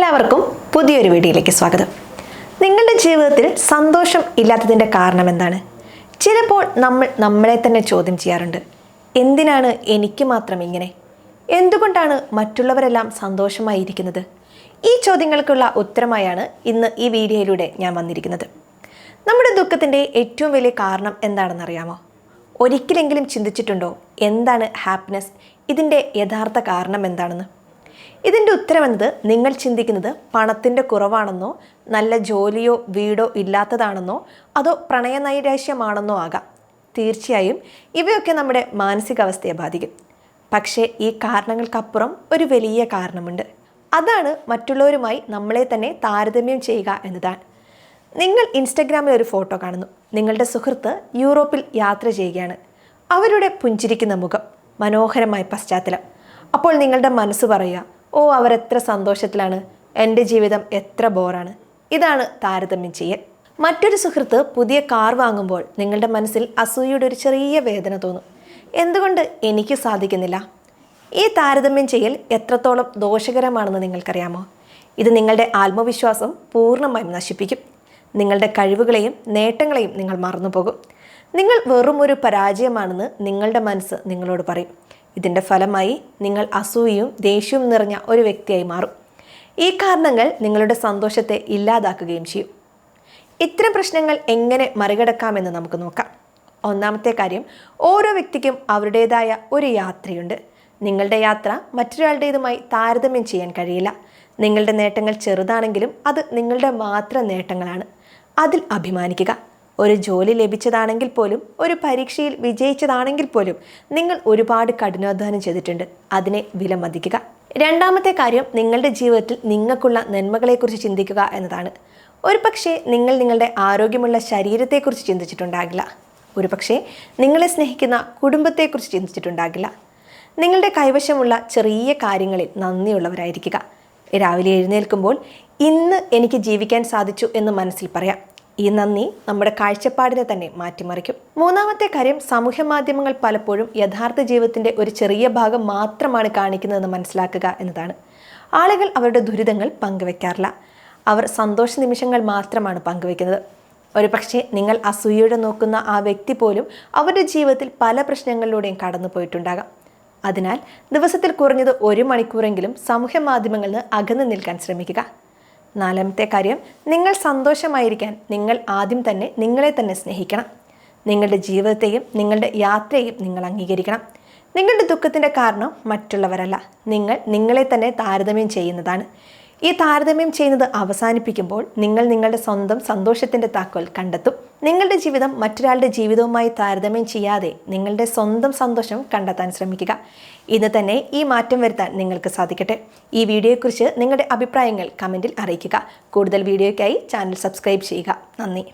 എല്ലാവർക്കും പുതിയൊരു വീഡിയോയിലേക്ക് സ്വാഗതം. നിങ്ങളുടെ ജീവിതത്തിൽ സന്തോഷം ഇല്ലാത്തതിൻ്റെ കാരണം എന്താണ്? ചിലപ്പോൾ നമ്മൾ നമ്മളെ തന്നെ ചോദ്യം ചെയ്യാറുണ്ട്. എന്തിനാണ് എനിക്ക് മാത്രം ഇങ്ങനെ? എന്തുകൊണ്ടാണ് മറ്റുള്ളവരെല്ലാം സന്തോഷമായിരിക്കുന്നത്? ഈ ചോദ്യങ്ങൾക്കുള്ള ഉത്തരമായാണ് ഇന്ന് ഈ വീഡിയോയിലൂടെ ഞാൻ വന്നിരിക്കുന്നത്. നമ്മുടെ ദുഃഖത്തിൻ്റെ ഏറ്റവും വലിയ കാരണം എന്താണെന്നറിയാമോ? ഒരിക്കലെങ്കിലും ചിന്തിച്ചിട്ടുണ്ടോ എന്താണ് ഹാപ്പിനെസ്? ഇതിൻ്റെ യഥാർത്ഥ കാരണം എന്താണെന്ന്? ഇതിൻ്റെ ഉത്തരമെന്നത് നിങ്ങൾ ചിന്തിക്കുന്നത് പണത്തിൻ്റെ കുറവാണെന്നോ, നല്ല ജോലിയോ വീടോ ഇല്ലാത്തതാണെന്നോ, അതോ പ്രണയനൈരാശ്യമാണെന്നോ ആകാം. തീർച്ചയായും ഇവയൊക്കെ നമ്മുടെ മാനസികാവസ്ഥയെ ബാധിക്കും. പക്ഷേ ഈ കാരണങ്ങൾക്കപ്പുറം ഒരു വലിയ കാരണമുണ്ട്. അതാണ് മറ്റുള്ളവരുമായി നമ്മളെ തന്നെ താരതമ്യം ചെയ്യുക എന്നതാണ്. നിങ്ങൾ ഇൻസ്റ്റഗ്രാമിൽ ഒരു ഫോട്ടോ കാണുന്നു. നിങ്ങളുടെ സുഹൃത്ത് യൂറോപ്പിൽ യാത്ര ചെയ്യുകയാണ്. അവരുടെ പുഞ്ചിരിക്കുന്ന മുഖം, മനോഹരമായ പശ്ചാത്തലം. അപ്പോൾ നിങ്ങളുടെ മനസ്സ് പറയുക, ഓ അവരെത്ര സന്തോഷത്തിലാണ്, എൻ്റെ ജീവിതം എത്ര ബോറാണ്. ഇതാണ് താരതമ്യം ചെയ്യൽ. മറ്റൊരു സുഹൃത്ത് പുതിയ കാർ വാങ്ങുമ്പോൾ നിങ്ങളുടെ മനസ്സിൽ അസൂയയുടെ ഒരു ചെറിയ വേദന തോന്നും. എന്തുകൊണ്ട് എനിക്ക് സാധിക്കുന്നില്ല? ഈ താരതമ്യം ചെയ്യൽ എത്രത്തോളം ദോഷകരമാണെന്ന് നിങ്ങൾക്കറിയാമോ? ഇത് നിങ്ങളുടെ ആത്മവിശ്വാസം പൂർണ്ണമായും നശിപ്പിക്കും. നിങ്ങളുടെ കഴിവുകളെയും നേട്ടങ്ങളെയും നിങ്ങൾ മറന്നുപോകും. നിങ്ങൾ വെറും ഒരു പരാജയമാണെന്ന് നിങ്ങളുടെ മനസ്സ് നിങ്ങളോട് പറയും. ഇതിൻ്റെ ഫലമായി നിങ്ങൾ അസൂയയും ദേഷ്യവും നിറഞ്ഞ ഒരു വ്യക്തിയായി മാറും. ഈ കാരണങ്ങൾ നിങ്ങളുടെ സന്തോഷത്തെ ഇല്ലാതാക്കുകയും ചെയ്യും. ഇത്തരം പ്രശ്നങ്ങൾ എങ്ങനെ മറികടക്കാമെന്ന് നമുക്ക് നോക്കാം. ഒന്നാമത്തെ കാര്യം, ഓരോ വ്യക്തിക്കും അവരുടേതായ ഒരു യാത്രയുണ്ട്. നിങ്ങളുടെ യാത്ര മറ്റൊരാളുടേതുമായി താരതമ്യം ചെയ്യാൻ കഴിയില്ല. നിങ്ങളുടെ നേട്ടങ്ങൾ ചെറുതാണെങ്കിലും അത് നിങ്ങളുടെ മാത്രം നേട്ടങ്ങളാണ്. അതിൽ അഭിമാനിക്കുക. ഒരു ജോലി ലഭിച്ചതാണെങ്കിൽ പോലും, ഒരു പരീക്ഷയിൽ വിജയിച്ചതാണെങ്കിൽ പോലും നിങ്ങൾ ഒരുപാട് കഠിനാധ്വാനം ചെയ്തിട്ടുണ്ട്. അതിനെ വിലമതിക്കുക. രണ്ടാമത്തെ കാര്യം, നിങ്ങളുടെ ജീവിതത്തിൽ നിങ്ങൾക്കുള്ള നന്മകളെക്കുറിച്ച് ചിന്തിക്കുക എന്നതാണ്. ഒരു പക്ഷേ നിങ്ങൾ നിങ്ങളുടെ ആരോഗ്യമുള്ള ശരീരത്തെക്കുറിച്ച് ചിന്തിച്ചിട്ടുണ്ടാകില്ല. ഒരു പക്ഷേ നിങ്ങളെ സ്നേഹിക്കുന്ന കുടുംബത്തെക്കുറിച്ച് ചിന്തിച്ചിട്ടുണ്ടാകില്ല. നിങ്ങളുടെ കൈവശമുള്ള ചെറിയ കാര്യങ്ങളിൽ നന്ദിയുള്ളവരായിരിക്കുക. രാവിലെ എഴുന്നേൽക്കുമ്പോൾ ഇന്ന് എനിക്ക് ജീവിക്കാൻ സാധിച്ചു എന്ന് മനസ്സിൽ പറയാം. ഈ നന്ദി നമ്മുടെ കാഴ്ചപ്പാടിനെ തന്നെ മാറ്റിമറിക്കും. മൂന്നാമത്തെ കാര്യം, സാമൂഹ്യ മാധ്യമങ്ങൾ പലപ്പോഴും യഥാർത്ഥ ജീവിതത്തിൻ്റെ ഒരു ചെറിയ ഭാഗം മാത്രമാണ് കാണിക്കുന്നതെന്ന് മനസ്സിലാക്കുക എന്നതാണ്. ആളുകൾ അവരുടെ ദുരിതങ്ങൾ പങ്കുവെക്കാറില്ല. അവർ സന്തോഷ നിമിഷങ്ങൾ മാത്രമാണ് പങ്കുവെക്കുന്നത്. ഒരു പക്ഷേ നിങ്ങൾ അസൂയയോടെ നോക്കുന്ന ആ വ്യക്തി പോലും അവരുടെ ജീവിതത്തിൽ പല പ്രശ്നങ്ങളിലൂടെയും കടന്നു പോയിട്ടുണ്ടാകാം. അതിനാൽ ദിവസത്തിൽ കുറഞ്ഞത് 1 മണിക്കൂറെങ്കിലും സാമൂഹ്യ മാധ്യമങ്ങളിൽ നിന്ന് അകന്നു നിൽക്കാൻ ശ്രമിക്കുക. നാലാമത്തെ കാര്യം, നിങ്ങൾ സന്തോഷമായിരിക്കാൻ നിങ്ങൾ ആദ്യം തന്നെ നിങ്ങളെ തന്നെ സ്നേഹിക്കണം. നിങ്ങളുടെ ജീവിതത്തെയും നിങ്ങളുടെ യാത്രയെയും നിങ്ങൾ അംഗീകരിക്കണം. നിങ്ങളുടെ ദുഃഖത്തിൻ്റെ കാരണം മറ്റുള്ളവരല്ല, നിങ്ങൾ നിങ്ങളെ തന്നെ താരതമ്യം ചെയ്യുന്നതാണ്. ഈ താരതമ്യം ചെയ്യുന്നത് അവസാനിപ്പിക്കുമ്പോൾ നിങ്ങൾ നിങ്ങളുടെ സ്വന്തം സന്തോഷത്തിൻ്റെ താക്കോൽ കണ്ടെത്തും. നിങ്ങളുടെ ജീവിതം മറ്റൊരാളുടെ ജീവിതവുമായി താരതമ്യം ചെയ്യാതെ നിങ്ങളുടെ സ്വന്തം സന്തോഷം കണ്ടെത്താൻ ശ്രമിക്കുക. ഇന്ന് തന്നെ ഈ മാറ്റം വരുത്താൻ നിങ്ങൾക്ക് സാധിക്കട്ടെ. ഈ വീഡിയോയെക്കുറിച്ച് നിങ്ങളുടെ അഭിപ്രായങ്ങൾ കമൻറ്റിൽ അറിയിക്കുക. കൂടുതൽ വീഡിയോയ്ക്കായി ചാനൽ സബ്സ്ക്രൈബ് ചെയ്യുക. നന്ദി.